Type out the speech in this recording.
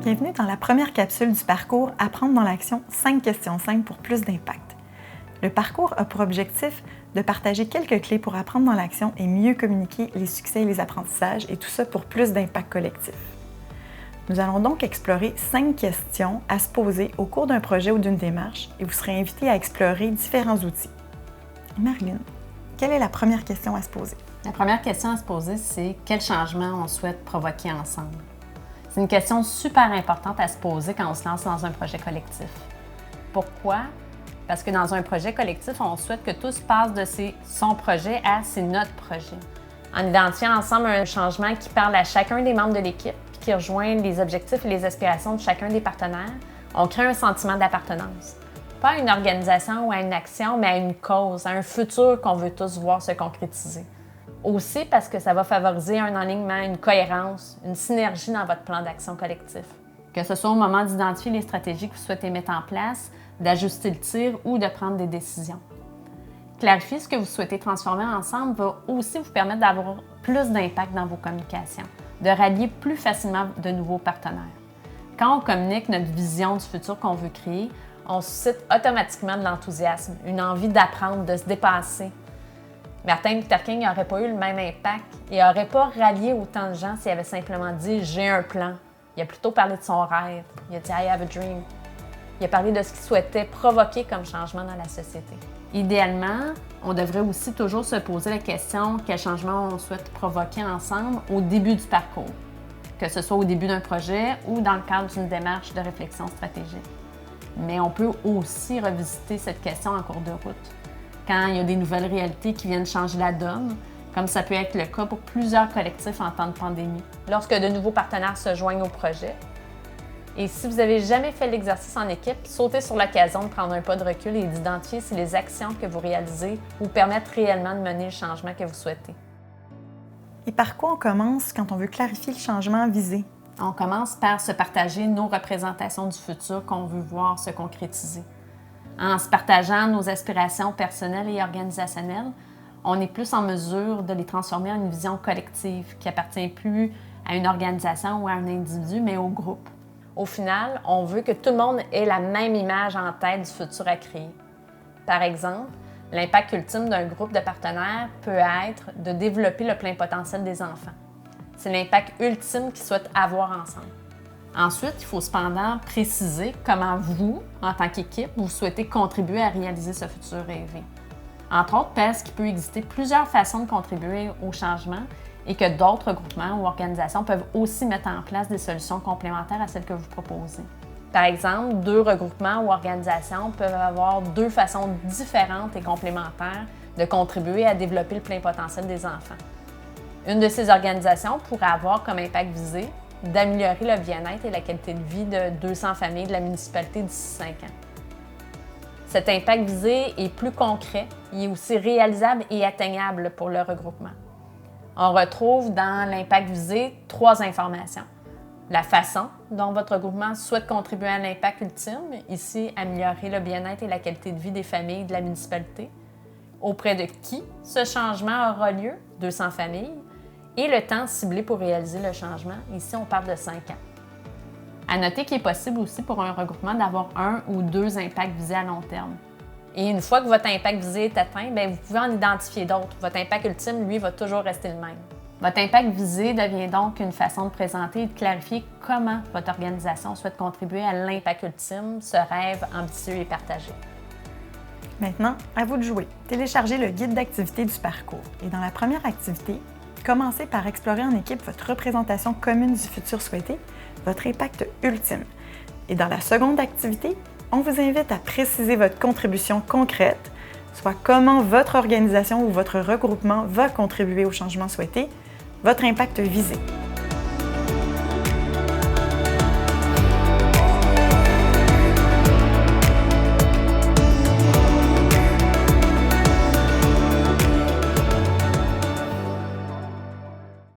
Bienvenue dans la première capsule du parcours Apprendre dans l'action, 5 questions simples pour plus d'impact. Le parcours a pour objectif de partager quelques clés pour apprendre dans l'action et mieux communiquer les succès et les apprentissages, et tout ça pour plus d'impact collectif. Nous allons donc explorer 5 questions à se poser au cours d'un projet ou d'une démarche, et vous serez invité à explorer différents outils. Marilyn, quelle est la première question à se poser? La première question à se poser, c'est quel changement on souhaite provoquer ensemble? C'est une question super importante à se poser quand on se lance dans un projet collectif. Pourquoi? Parce que dans un projet collectif, on souhaite que tout se passe de son projet à c'est notre projet. En identifiant ensemble un changement qui parle à chacun des membres de l'équipe, puis qui rejoint les objectifs et les aspirations de chacun des partenaires, on crée un sentiment d'appartenance. Pas à une organisation ou à une action, mais à une cause, à un futur qu'on veut tous voir se concrétiser. Aussi parce que ça va favoriser un alignement, une cohérence, une synergie dans votre plan d'action collectif. Que ce soit au moment d'identifier les stratégies que vous souhaitez mettre en place, d'ajuster le tir ou de prendre des décisions. Clarifier ce que vous souhaitez transformer ensemble va aussi vous permettre d'avoir plus d'impact dans vos communications, de rallier plus facilement de nouveaux partenaires. Quand on communique notre vision du futur qu'on veut créer, on suscite automatiquement de l'enthousiasme, une envie d'apprendre, de se dépasser. Martin Luther King n'aurait pas eu le même impact et n'aurait pas rallié autant de gens s'il avait simplement dit « j'ai un plan ». Il a plutôt parlé de son rêve, il a dit « I have a dream ». Il a parlé de ce qu'il souhaitait provoquer comme changement dans la société. Idéalement, on devrait aussi toujours se poser la question quel changement on souhaite provoquer ensemble au début du parcours, que ce soit au début d'un projet ou dans le cadre d'une démarche de réflexion stratégique. Mais on peut aussi revisiter cette question en cours de route, quand il y a des nouvelles réalités qui viennent changer la donne, comme ça peut être le cas pour plusieurs collectifs en temps de pandémie. Lorsque de nouveaux partenaires se joignent au projet, et si vous n'avez jamais fait l'exercice en équipe, sautez sur l'occasion de prendre un pas de recul et d'identifier si les actions que vous réalisez vous permettent réellement de mener le changement que vous souhaitez. Et par quoi on commence quand on veut clarifier le changement visé? On commence par se partager nos représentations du futur qu'on veut voir se concrétiser. En se partageant nos aspirations personnelles et organisationnelles, on est plus en mesure de les transformer en une vision collective qui appartient plus à une organisation ou à un individu, mais au groupe. Au final, on veut que tout le monde ait la même image en tête du futur à créer. Par exemple, l'impact ultime d'un groupe de partenaires peut être de développer le plein potentiel des enfants. C'est l'impact ultime qu'ils souhaitent avoir ensemble. Ensuite, il faut cependant préciser comment vous, en tant qu'équipe, vous souhaitez contribuer à réaliser ce futur rêvé. Entre autres, parce qu'il peut exister plusieurs façons de contribuer au changement et que d'autres groupements ou organisations peuvent aussi mettre en place des solutions complémentaires à celles que vous proposez. Par exemple, 2 regroupements ou organisations peuvent avoir 2 façons différentes et complémentaires de contribuer à développer le plein potentiel des enfants. Une de ces organisations pourrait avoir comme impact visé d'améliorer le bien-être et la qualité de vie de 200 familles de la municipalité d'ici 5 ans. Cet impact visé est plus concret, il est aussi réalisable et atteignable pour le regroupement. On retrouve dans l'impact visé 3 informations. La façon dont votre regroupement souhaite contribuer à l'impact ultime, ici améliorer le bien-être et la qualité de vie des familles de la municipalité, auprès de qui ce changement aura lieu, 200 familles, et le temps ciblé pour réaliser le changement, ici on parle de 5 ans. À noter qu'il est possible aussi pour un regroupement d'avoir 1 ou 2 impacts visés à long terme. Et une fois que votre impact visé est atteint, vous pouvez en identifier d'autres. Votre impact ultime, lui, va toujours rester le même. Votre impact visé devient donc une façon de présenter et de clarifier comment votre organisation souhaite contribuer à l'impact ultime, ce rêve ambitieux et partagé. Maintenant, à vous de jouer. Téléchargez le guide d'activité du parcours. Et dans la première activité, commencez par explorer en équipe votre représentation commune du futur souhaité, votre impact ultime. Et dans la seconde activité, on vous invite à préciser votre contribution concrète, soit comment votre organisation ou votre regroupement va contribuer au changement souhaité, votre impact visé.